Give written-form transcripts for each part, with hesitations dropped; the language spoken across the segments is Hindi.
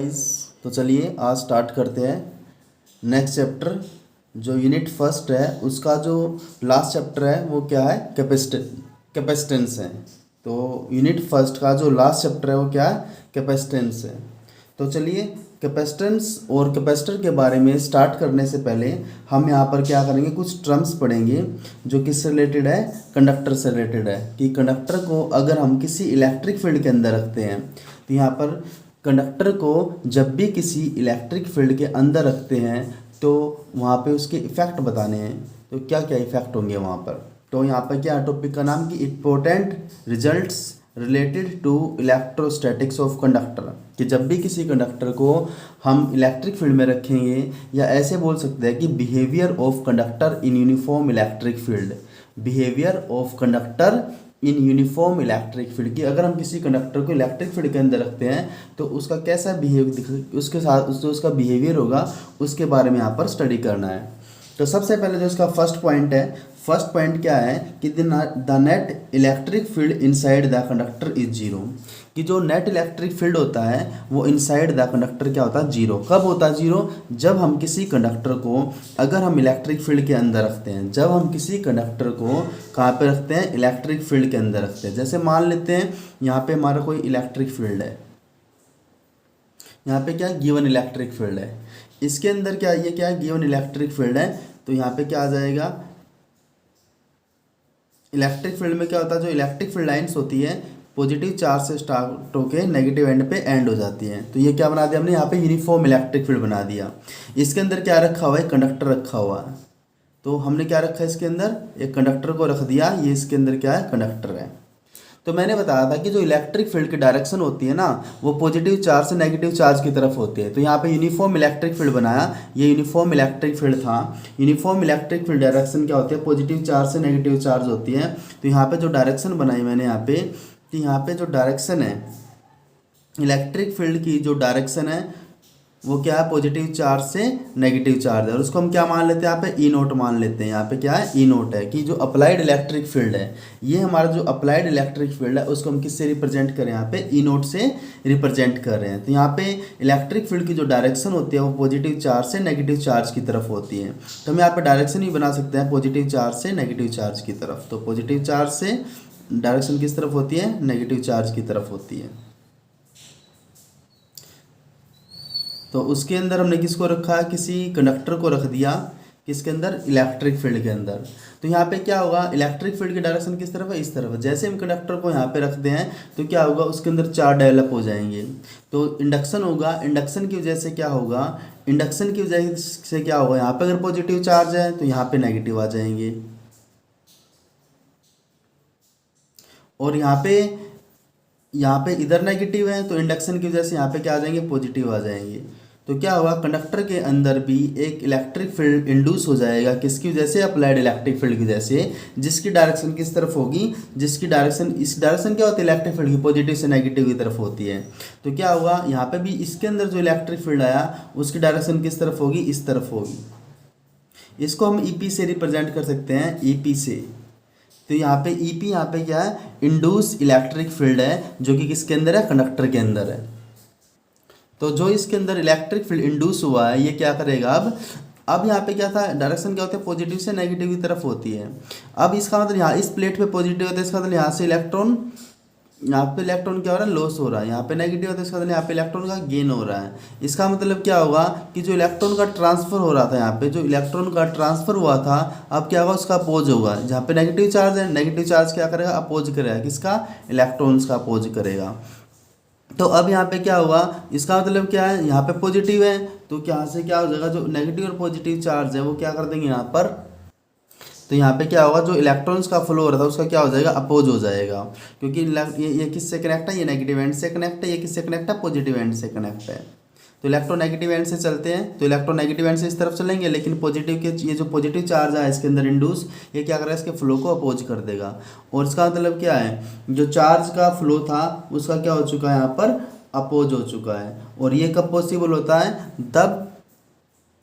गाइस, तो चलिए आज स्टार्ट करते हैं नेक्स्ट चैप्टर। जो यूनिट फर्स्ट है उसका जो लास्ट चैप्टर है वो क्या है, कैपेसिटेंस है। तो यूनिट फर्स्ट का जो लास्ट चैप्टर है वो क्या है, कैपेसिटेंस है। तो चलिए कैपेसिटेंस और कैपेसिटर के बारे में स्टार्ट करने से पहले हम यहाँ पर क्या करेंगे, कुछ टर्म्स पढ़ेंगे जो किससे रिलेटेड है, कंडक्टर से रिलेटेड है। कि कंडक्टर को अगर हम किसी इलेक्ट्रिक फील्ड के अंदर रखते हैं तो यहाँ पर कंडक्टर को जब भी किसी इलेक्ट्रिक फील्ड के अंदर रखते हैं तो वहाँ पे उसके इफ़ेक्ट बताने हैं। तो क्या क्या इफ़ेक्ट होंगे वहाँ पर। तो यहाँ पर क्या टॉपिक का नाम कि important results related to electrostatics of conductor. कि जब भी किसी कंडक्टर को हम इलेक्ट्रिक फील्ड में रखेंगे, या ऐसे बोल सकते हैं कि behaviour of conductor in uniform electric field. Behaviour of conductor in uniform electric field. कि अगर हम किसी कंडक्टर को इलेक्ट्रिक फील्ड के अंदर रखते हैं तो उसका कैसा उसके साथ जो उसका बिहेवियर होगा उसके बारे में यहाँ पर स्टडी करना है। तो सबसे पहले जो इसका फर्स्ट पॉइंट है, फर्स्ट पॉइंट क्या है कि the net electric field inside the conductor is zero. कि जो नेट इलेक्ट्रिक फील्ड होता है वो इनसाइड द कंडक्टर क्या होता है, जीरो। कब होता है जीरो, जब हम किसी कंडक्टर को अगर हम इलेक्ट्रिक फील्ड के अंदर रखते हैं। जब हम किसी कंडक्टर को कहाँ पे रखते हैं, इलेक्ट्रिक फील्ड के अंदर रखते हैं। जैसे मान लेते हैं यहाँ पे हमारा कोई इलेक्ट्रिक फील्ड है, यहाँ पे क्या गिवन इलेक्ट्रिक फील्ड है, इसके अंदर क्या ये क्या है, गिवन इलेक्ट्रिक फील्ड है। तो यहाँ पे क्या आ जाएगा, इलेक्ट्रिक फील्ड में क्या होता है, जो इलेक्ट्रिक फील्ड लाइंस होती है पॉजिटिव चार्ज से स्टार्ट होके नेगेटिव एंड पे एंड हो जाती हैं। तो ये क्या बना दिया हमने, यहाँ पे यूनिफॉर्म इलेक्ट्रिक फील्ड बना दिया। इसके अंदर क्या रखा हुआ है, कंडक्टर रखा हुआ है। तो हमने क्या रखा है, इसके अंदर एक कंडक्टर को रख दिया। ये इसके अंदर क्या है, कंडक्टर है। तो मैंने बताया था कि जो इलेक्ट्रिक फील्ड की डायरेक्शन होती है ना, वो पॉजिटिव चार्ज से नेगेटिव चार्ज की तरफ होती है। तो यहाँ पे यूनिफॉर्म इलेक्ट्रिक फील्ड बनाया, ये यूनिफॉर्म इलेक्ट्रिक फील्ड था। यूनिफॉर्म इलेक्ट्रिक फील्ड डायरेक्शन क्या होती है, पॉजिटिव चार्ज से नेगेटिव चार्ज होती है। तो यहाँ पे जो डायरेक्शन बनाई मैंने यहाँ पे, कि यहाँ पे जो डायरेक्शन है इलेक्ट्रिक फील्ड की, जो डायरेक्शन है वो क्या है, पॉजिटिव चार्ज से नेगेटिव चार्ज है। और उसको हम क्या मान लेते हैं, यहाँ पे ई नोट मान लेते हैं। यहाँ पे क्या है, ई नोट है। कि जो अप्लाइड इलेक्ट्रिक फील्ड है, ये हमारा जो अप्लाइड इलेक्ट्रिक फील्ड है उसको हम किससे रिप्रेजेंट करें, यहाँ पे ई नोट से रिप्रेजेंट कर रहे हैं। तो यहाँ पे इलेक्ट्रिक फील्ड की जो डायरेक्शन होती है वो पॉजिटिव चार्ज से नेगेटिव चार्ज की तरफ होती है। तो हम यहाँ पे डायरेक्शन भी बना सकते हैं पॉजिटिव चार्ज से नेगेटिव चार्ज की तरफ। तो पॉजिटिव चार्ज से डायरेक्शन किस तरफ होती है, नेगेटिव चार्ज की तरफ होती है। तो उसके अंदर हमने किसको रखा है, किसी कंडक्टर को रख दिया किसके अंदर, इलेक्ट्रिक फील्ड के अंदर। तो यहाँ पे क्या होगा, इलेक्ट्रिक फील्ड की डायरेक्शन किस तरफ है, इस तरफ है। जैसे हम कंडक्टर को यहाँ पे रखते हैं तो क्या होगा, उसके अंदर चार्ज डेवलप हो जाएंगे। तो इंडक्शन होगा, इंडक्शन की वजह से क्या होगा, इंडक्शन की वजह से क्या होगा, यहाँ पे अगर पॉजिटिव चार्ज है तो यहाँ पे नेगेटिव आ जाएंगे। और यहाँ पे इधर नेगेटिव है तो इंडक्शन की वजह से यहाँ पे क्या आ जाएंगे, पॉजिटिव आ जाएंगे। तो क्या होगा, कंडक्टर के अंदर भी एक इलेक्ट्रिक फील्ड इंड्यूस हो जाएगा। किसकी वजह से, अप्लाइड इलेक्ट्रिक फील्ड की वजह से। जिसकी डायरेक्शन किस तरफ होगी, जिसकी डायरेक्शन, इस डायरेक्शन क्या होती है इलेक्ट्रिक फील्ड की, पॉजिटिव से नेगेटिव की तरफ होती है। तो क्या होगा, यहाँ पे भी इसके अंदर जो इलेक्ट्रिक फील्ड आया उसकी डायरेक्शन किस तरफ होगी, इस तरफ होगी। इसको हम ईपी से रिप्रेजेंट कर सकते हैं, ईपी से। तो यहाँ पे ईपी यहाँ पे क्या है, इंड्यूस इलेक्ट्रिक फील्ड है, जो कि किसके अंदर है, कंडक्टर के अंदर है। तो जो इसके अंदर इलेक्ट्रिक फील्ड इंड्यूस हुआ है ये क्या करेगा, अब यहाँ पे क्या था, डायरेक्शन क्या होती है, पॉजिटिव से नेगेटिव की तरफ होती है। अब इसका मतलब यहाँ इस प्लेट पे पॉजिटिव होता है, इसका मतलब यहाँ से इलेक्ट्रॉन, यहाँ पे इलेक्ट्रॉन क्या हो रहा है, लॉस हो रहा है। यहाँ पे नेगेटिव होता है, इसका मतलब यहाँ पे इलेक्ट्रॉन का गेन हो रहा है। इसका मतलब क्या होगा कि जो इलेक्ट्रॉन का ट्रांसफर हो रहा था, यहाँ पे जो इलेक्ट्रॉन का ट्रांसफर हुआ था, अब क्या होगा, उसका अपोज होगा। जहाँ पे नेगेटिव चार्ज है, नेगेटिव चार्ज क्या करेगा, अपोज करेगा, किसका, इलेक्ट्रॉन्स का अपोज करेगा। तो अब यहाँ पे क्या होगा, इसका मतलब क्या है, यहाँ पे पॉजिटिव है तो यहाँ से क्या हो जाएगा, जो नेगेटिव और पॉजिटिव चार्ज है वो क्या कर देंगे यहाँ पर। तो यहाँ पे क्या होगा, जो इलेक्ट्रॉन्स का फ्लो हो रहा था उसका क्या हो जाएगा, अपोज हो जाएगा। क्योंकि ये किससे कनेक्ट है, ये नेगेटिव एंड से कनेक्ट है, ये किससे कनेक्ट है, पॉजिटिव एंड से कनेक्ट है। तो इलेक्ट्रॉन नेगेटिव एंड से चलते हैं, तो इलेक्ट्रॉन नेगेटिव एंड से इस तरफ चलेंगे, लेकिन पॉजिटिव के ये जो पॉजिटिव चार्ज है इसके अंदर इंड्यूस, ये क्या करेगा, इसके फ्लो को अपोज कर देगा। और इसका मतलब क्या है, जो चार्ज का फ्लो था उसका क्या हो चुका है, यहाँ पर अपोज हो चुका है। और ये कब पॉसिबल होता है, तब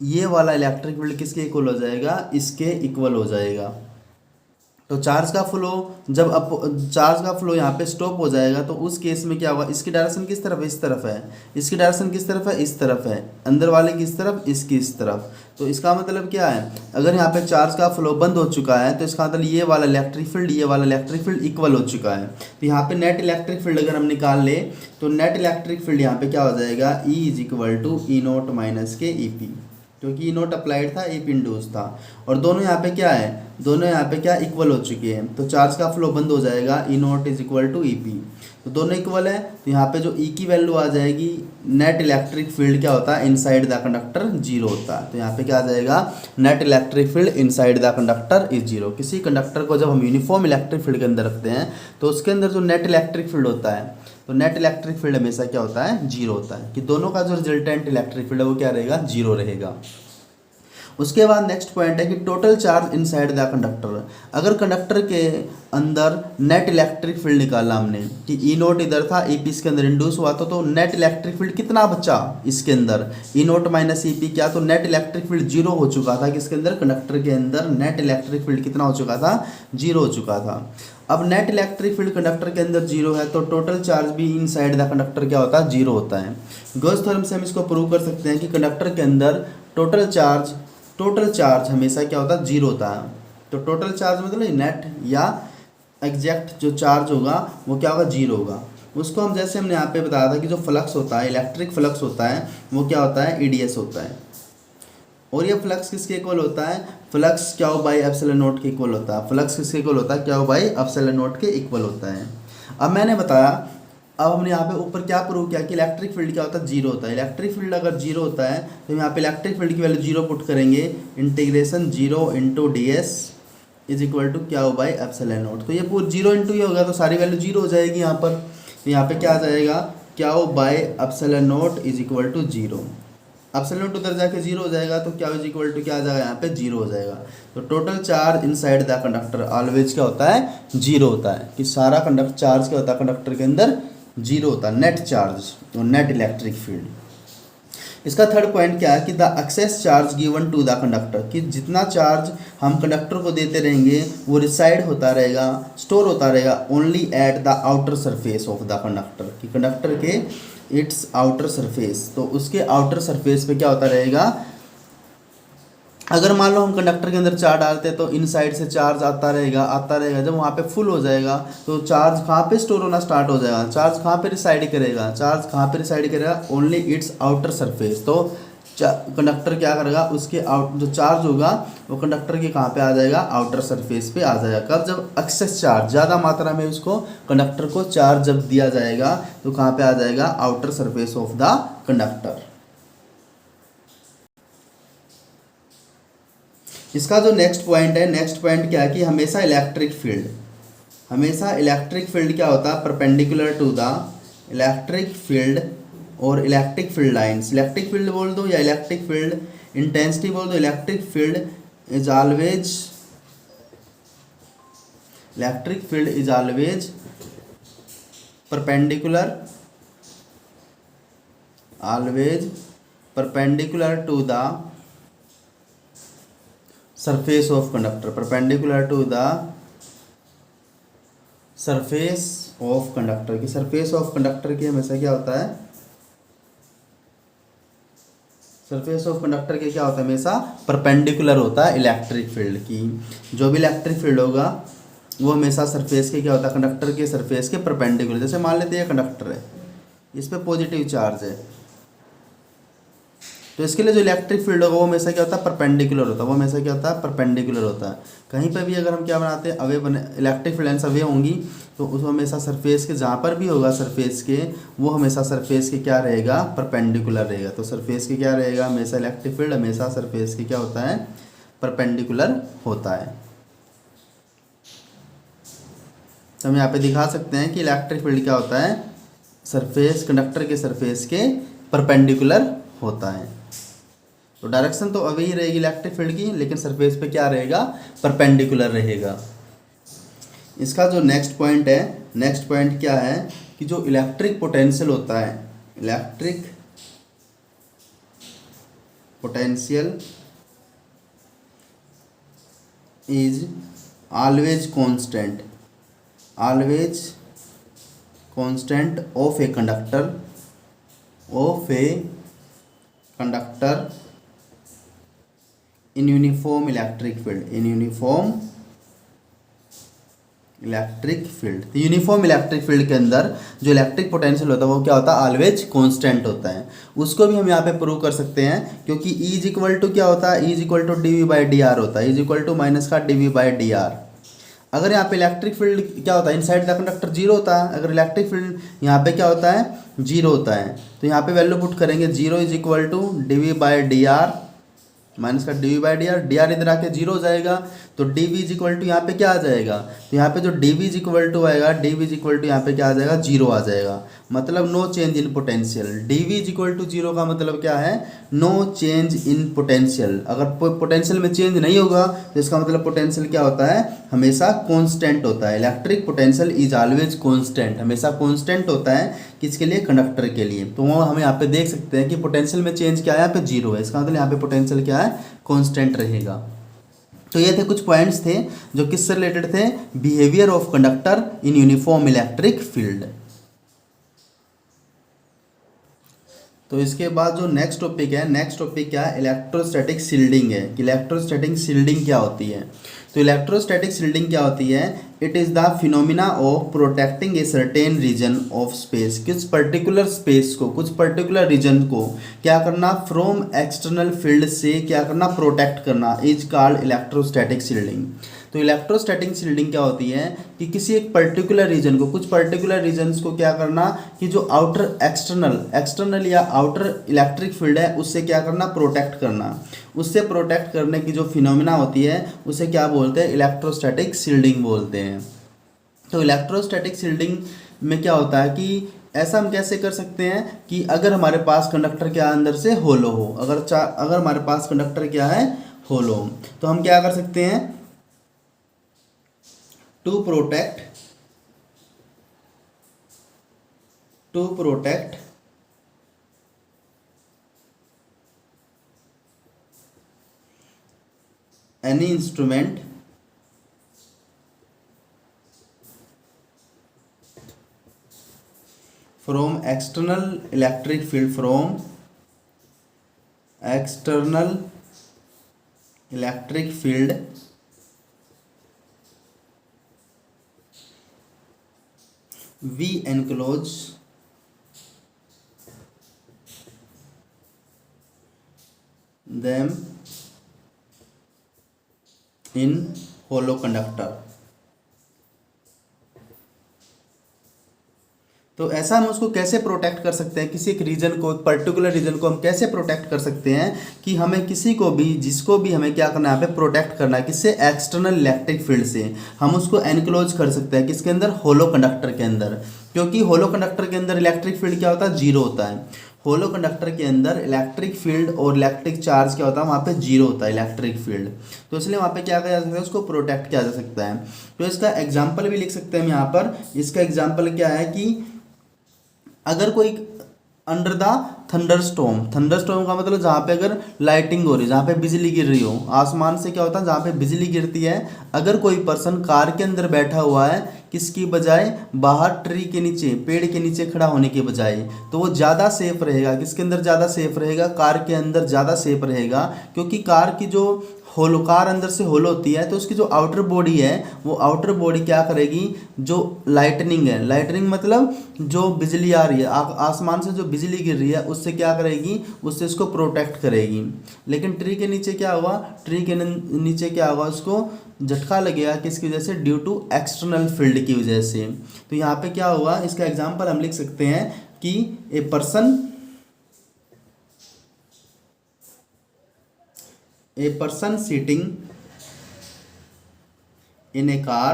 ये वाला इलेक्ट्रिक फील्ड किसके इक्वल हो जाएगा, इसके इक्वल हो जाएगा। तो चार्ज का फ्लो जब अप चार्ज का फ्लो यहाँ पे स्टॉप हो जाएगा तो उस केस में क्या होगा, इसकी डायरेक्शन किस तरफ है, इस तरफ है, इसकी डायरेक्शन किस तरफ है, इस तरफ है, अंदर वाले की इस तरफ, इसकी इस तरफ। तो इसका मतलब क्या है, अगर यहाँ पे चार्ज का फ्लो बंद हो चुका है तो इसका मतलब ये वाला इलेक्ट्रिक फील्ड, ये वाला इलेक्ट्रिक फील्ड इक्वल हो चुका है। तो यहाँ पे नेट इलेक्ट्रिक फील्ड अगर हम निकाल ले तो नेट इलेक्ट्रिक फील्ड यहाँ पे क्या हो जाएगा, E is equal to E naught minus के ई पी, क्योंकि ई नोट अप्लाइड था, ई पी इंड्यूस था, और दोनों यहाँ पे क्या है, दोनों यहाँ पे क्या इक्वल हो चुके हैं। तो चार्ज का फ्लो बंद हो जाएगा, E naught is equal to E P, तो दोनों इक्वल है। तो यहाँ पे जो ई की वैल्यू आ जाएगी, नेट इलेक्ट्रिक फील्ड क्या होता है, इनसाइड द कंडक्टर जीरो होता है। तो यहाँ पे क्या आ जाएगा, net electric field inside the conductor is zero. किसी कंडक्टर को जब हम यूनिफॉर्म इलेक्ट्रिक फील्ड के अंदर रखते हैं तो उसके अंदर जो नेट इलेक्ट्रिक फील्ड होता है, तो नेट इलेक्ट्रिक फील्ड हमेशा क्या होता है, जीरो होता है, कि दोनों का जो रिजल्टेंट इलेक्ट्रिक फील्ड है वो क्या रहेगा, जीरो रहेगा। उसके बाद नेक्स्ट पॉइंट है कि total charge inside the conductor. अगर कंडक्टर के अंदर नेट इलेक्ट्रिक फील्ड निकाला हमने कि ई नोट इधर था, ई पी इसके अंदर इंड्यूस हुआ था, तो नेट इलेक्ट्रिक फील्ड कितना बचा इसके अंदर, ई नोट माइनस ई पी क्या, तो नेट इलेक्ट्रिक फील्ड जीरो हो चुका था। किसके अंदर, कंडक्टर के अंदर नेट इलेक्ट्रिक फील्ड कितना हो चुका था, जीरो हो चुका था। अब नेट इलेक्ट्रिक फील्ड कंडक्टर के अंदर जीरो है तो टोटल चार्ज भी इनसाइड द कंडक्टर क्या होता है, जीरो होता है। गॉस थ्योरम से हम इसको प्रूव कर सकते हैं कि कंडक्टर के अंदर टोटल चार्ज हमेशा क्या होता है, जीरो होता है। तो टोटल चार्ज मतलब नेट या एग्जैक्ट जो चार्ज होगा वो क्या होगा, जीरो होगा। उसको हम जैसे हमने यहाँ पे बताया था कि जो फ्लक्स होता है, इलेक्ट्रिक फ्लक्स होता है, वो क्या होता है, ईडीएस होता है। और ये फ्लक्स किसके इक्वल होता है, फ्लक्स क्या हो बाई एप्सिलॉन नोट के इक्वल होता है। फ्लक्स किसके इक्वल होता है, क्या हो बाई एप्सिलॉन नोट के इक्वल होता है। अब मैंने बताया, अब हमने यहाँ पे ऊपर क्या प्रूव किया कि इलेक्ट्रिक फील्ड क्या होता है, जीरो होता है। इलेक्ट्रिक फील्ड अगर जीरो होता है तो यहाँ पे इलेक्ट्रिक फील्ड की वैल्यू जीरो पुट करेंगे, integration zero into D S is equal to क्या हो बाई एप्सिलॉन नोट। तो ये पूरा जीरो इंटू ही होगा तो सारी वैल्यू जीरो हो जाएगी यहाँ पर। तो यहाँ पे क्या आ जाएगा, क्या हो by epsilon naught is equal to zero. Epsilon naught उधर जाके जीरो हो जाएगा तो क्या इज इक्वल टू क्या आ जाएगा, यहाँ पे जीरो हो जाएगा। तो total charge inside the conductor always क्या होता है, जीरो होता है, कि सारा कंडक्टर चार्ज क्या होता है कंडक्टर के अंदर, जीरो होता है, नेट चार्ज और नेट इलेक्ट्रिक फील्ड। इसका थर्ड पॉइंट क्या है कि the excess charge given to the conductor, कि जितना चार्ज हम कंडक्टर को देते रहेंगे वो रिसाइड होता रहेगा, स्टोर होता रहेगा only at the outer surface of the conductor, कि कंडक्टर के इट्स आउटर सरफेस, तो उसके आउटर सरफेस पे क्या होता रहेगा। अगर मान लो हम कंडक्टर के अंदर चार्ज डालते हैं तो इनसाइड से चार्ज आता रहेगा, जब वहाँ पे फुल हो जाएगा तो चार्ज कहाँ पे स्टोर होना स्टार्ट हो जाएगा, चार्ज कहाँ पे रिसाइड करेगा, चार्ज कहाँ पे रिसाइड करेगा, ओनली इट्स आउटर सरफेस। तो कंडक्टर क्या करेगा, उसके आउट जो चार्ज होगा वो कंडक्टर के कहाँ पे आ जाएगा, आउटर सरफेस पे आ जाएगा। कब, जब एक्सेस चार्ज ज़्यादा मात्रा में उसको कंडक्टर को चार्ज जब दिया जाएगा तो कहाँ पे आ जाएगा, outer surface of the conductor. इसका जो नेक्स्ट पॉइंट है, नेक्स्ट पॉइंट क्या है कि हमेशा इलेक्ट्रिक फील्ड क्या होता है, perpendicular to the electric field और electric field lines. Electric field बोल दो या इलेक्ट्रिक फील्ड इंटेंसिटी बोल दो, electric field is always perpendicular to the surface of conductor, perpendicular to the surface of conductor, की सरफेस ऑफ कंडक्टर की हमेशा क्या होता है, सरफेस ऑफ कंडक्टर के क्या होता है, हमेशा परपेंडिकुलर होता है इलेक्ट्रिक फील्ड की। जो भी इलेक्ट्रिक फील्ड होगा वो हमेशा सरफेस के क्या होता है, कंडक्टर के सरफेस के परपेंडिकुलर। जैसे मान लेते हैं कंडक्टर है, इस पे पॉजिटिव चार्ज है, तो इसके लिए जो इलेक्ट्रिक फील्ड होगा वो हमेशा क्या होता है, परपेंडिकुलर होता है, वो हमेशा क्या होता है, परपेंडिकुलर होता है। कहीं पर भी अगर हम क्या बनाते हैं, अवे बने इलेक्ट्रिक फील्ड लाइन्स अवे होंगी तो उसको हमेशा सरफेस के जहाँ पर भी होगा सरफेस के, वो हमेशा सरफेस के क्या रहेगा, परपेंडिकुलर रहेगा। तो सरफेस के क्या रहेगा, हमेशा इलेक्ट्रिक फील्ड हमेशा सरफेस के क्या होता है, परपेंडिकुलर होता है। तो हम यहाँ पे दिखा सकते हैं कि इलेक्ट्रिक फील्ड क्या होता है, सरफेस कंडक्टर के सरफेस के परपेंडिकुलर होता है। तो डायरेक्शन तो अभी ही रहेगी इलेक्ट्रिक फील्ड की, लेकिन सरफेस पे क्या रहेगा, परपेंडिकुलर रहेगा। इसका जो नेक्स्ट पॉइंट है, नेक्स्ट पॉइंट क्या है कि जो इलेक्ट्रिक पोटेंशियल होता है, electric potential is always constant, always constant of a conductor, of a conductor in uniform electric field, in uniform electric field. तो यूनिफॉर्म इलेक्ट्रिक फील्ड के अंदर जो इलेक्ट्रिक पोटेंशियल होता है वो क्या होता है, ऑलवेज कांस्टेंट होता है। उसको भी हम यहाँ पे प्रूव कर सकते हैं, क्योंकि E इज इक्वल टू क्या होता है, E is equal to dV/dr होता है, E is equal to minus का dV/dr। अगर यहाँ पे इलेक्ट्रिक फील्ड क्या होता है, इनसाइड द कंडक्टर जीरो होता है, अगर इलेक्ट्रिक फील्ड यहाँ पे क्या होता है, जीरो होता है, तो यहाँ पे वैल्यू पुट करेंगे, zero is equal to dV/dr minus का dV/dr, dr इधर आके जीरो हो जाएगा, तो dV इज इक्वल टू यहाँ पे क्या आ जाएगा, तो यहाँ पे जो dV इज इक्वल टू आएगा, dV इज इक्वल टू यहाँ पे क्या आ जाएगा, जीरो आ जाएगा, मतलब no change in potential. dV is equal to zero का मतलब क्या है, नो चेंज इन पोटेंशियल। अगर पोटेंशियल में चेंज नहीं होगा तो इसका मतलब पोटेंशियल क्या होता है, हमेशा कांस्टेंट होता है। Electric potential is always constant, हमेशा कांस्टेंट होता है, किसके लिए, कंडक्टर के लिए। तो वो हम यहाँ पे देख सकते हैं कि पोटेंशियल में चेंज क्या है, यहाँ पे जीरो है, इसका मतलब यहाँ पे पोटेंशियल क्या है, कांस्टेंट रहेगा। तो ये थे कुछ पॉइंट्स थे जो किससे रिलेटेड थे, behaviour of conductor in uniform electric field. तो इसके बाद जो नेक्स्ट टॉपिक है, नेक्स्ट टॉपिक क्या है, इलेक्ट्रोस्टैटिक शील्डिंग है, कि इलेक्ट्रोस्टैटिक शील्डिंग क्या होती है। तो इलेक्ट्रोस्टैटिक शील्डिंग क्या होती है, it is the phenomena of protecting a certain region of space, कुछ पर्टिकुलर स्पेस को, कुछ पर्टिकुलर रीजन को क्या करना, फ्रॉम एक्सटर्नल फील्ड से क्या करना, प्रोटेक्ट करना, इज कॉल्ड इलेक्ट्रोस्टैटिक शील्डिंग। तो इलेक्ट्रोस्टैटिक शील्डिंग क्या होती है कि किसी एक पर्टिकुलर रीजन को, कुछ पर्टिकुलर रीजन्स को क्या करना कि जो आउटर एक्सटर्नल या आउटर इलेक्ट्रिक फील्ड है उससे क्या करना, प्रोटेक्ट करना। उससे प्रोटेक्ट करने की जो फिनोमिना होती है उसे क्या बोलते हैं, इलेक्ट्रोस्टैटिक शील्डिंग बोलते हैं। तो इलेक्ट्रोस्टैटिक शील्डिंग में क्या होता है कि ऐसा हम कैसे कर सकते हैं कि अगर हमारे पास कंडक्टर क्या अंदर से होलो हो, अगर हमारे पास कंडक्टर क्या है, होलो, तो हम क्या कर सकते हैं, to protect any instrument from external electric field, from external electric field we enclose them in hollow conductor। तो ऐसा हम उसको कैसे प्रोटेक्ट कर सकते हैं, किसी एक रीजन को, पर्टिकुलर रीजन को हम कैसे प्रोटेक्ट कर सकते हैं कि हमें किसी को भी, जिसको भी हमें क्या करना है, यहाँ पे प्रोटेक्ट करना है, किससे, एक्सटर्नल इलेक्ट्रिक फील्ड से हम उसको एनक्लोज कर सकते हैं, किसके अंदर, होलो कंडक्टर के अंदर। क्योंकि होलो कंडक्टर के अंदर इलेक्ट्रिक फील्ड क्या होता है, जीरो होता है। होलो कंडक्टर के अंदर इलेक्ट्रिक फील्ड और इलेक्ट्रिक चार्ज क्या होता है, वहाँ पे जीरो होता है इलेक्ट्रिक फील्ड, तो इसलिए वहाँ पे क्या किया जा सकता है, उसको प्रोटेक्ट किया जा सकता है। तो इसका एग्जाम्पल भी लिख सकते हैं हम यहाँ पर। इसका एग्जाम्पल क्या है कि अगर कोई अंडर द थंडरस्टॉर्म, थंडरस्टॉर्म का मतलब जहाँ पे अगर लाइटिंग हो रही है, जहाँ पे बिजली गिर रही हो, आसमान से क्या होता है, जहाँ पे बिजली गिरती है, अगर कोई पर्सन कार के अंदर बैठा हुआ है, किसकी बजाय, बाहर ट्री के नीचे, पेड़ के नीचे खड़ा होने के बजाय, तो वो ज़्यादा सेफ रहेगा, किसके अंदर ज़्यादा सेफ रहेगा, कार के अंदर ज़्यादा सेफ रहेगा। क्योंकि कार की जो होलो, कार अंदर से होलो होती है, तो उसकी जो आउटर बॉडी है, वो आउटर बॉडी क्या करेगी, जो लाइटनिंग है, लाइटनिंग मतलब जो बिजली आ रही है, आसमान से जो बिजली गिर रही है, उससे क्या करेगी, उससे इसको प्रोटेक्ट करेगी। लेकिन ट्री के नीचे क्या हुआ, ट्री के नीचे क्या होगा, उसको झटका लगेगा, किसकी वजह से, ड्यू टू एक्सटर्नल फील्ड की वजह से। तो यहाँ पे क्या हुआ, इसका एग्जाम्पल हम लिख सकते हैं कि a person sitting in a car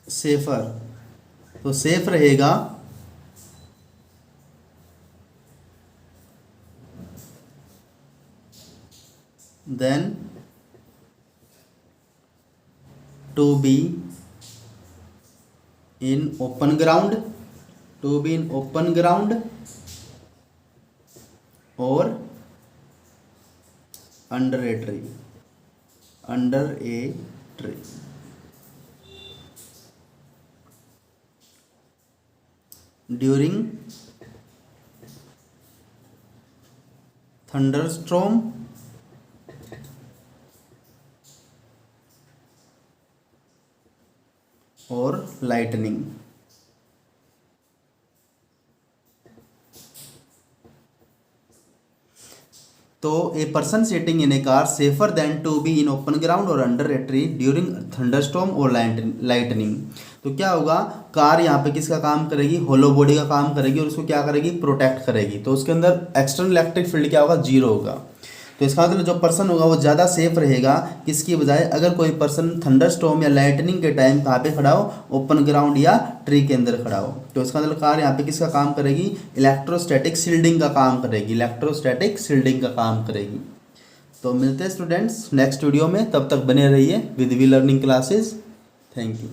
safer, तो सेफ रहेगा than to be in open ground, to be in open ground or under a tree, under a tree. During thunderstorm और लाइटनिंग। तो a person sitting in a car safer than to be in open ground or under a tree during thunderstorm और लाइटनिंग। तो क्या होगा, कार यहाँ पे किसका काम करेगी, होलो बॉडी का काम करेगी और उसको क्या करेगी, प्रोटेक्ट करेगी। तो उसके अंदर एक्सटर्नल इलेक्ट्रिक फील्ड क्या होगा, जीरो होगा। तो इसका मतलब जो पर्सन होगा वो ज़्यादा सेफ रहेगा किसकी बजाय, अगर कोई पर्सन थंडरस्टॉर्म या लाइटनिंग के टाइम कहाँ पे खड़ा हो, ओपन ग्राउंड या ट्री के अंदर खड़ा हो। तो इसका मतलब कार यहाँ पे किसका काम करेगी, इलेक्ट्रोस्टैटिक शील्डिंग का काम करेगी, इलेक्ट्रोस्टैटिक शील्डिंग का काम करेगी। तो मिलते हैं स्टूडेंट्स नेक्स्ट वीडियो में, तब तक बने रहिए with We Learning Classes. Thank you.